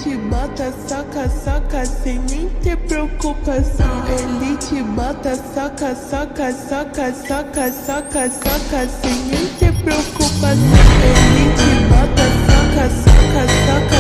te bota, soca, soca, sem nem ter preocupação. Ele te bota, soca, soca, soca, soca, soca, soca, sem nem ter preocupação. Ele te bota, soca, soca, soca.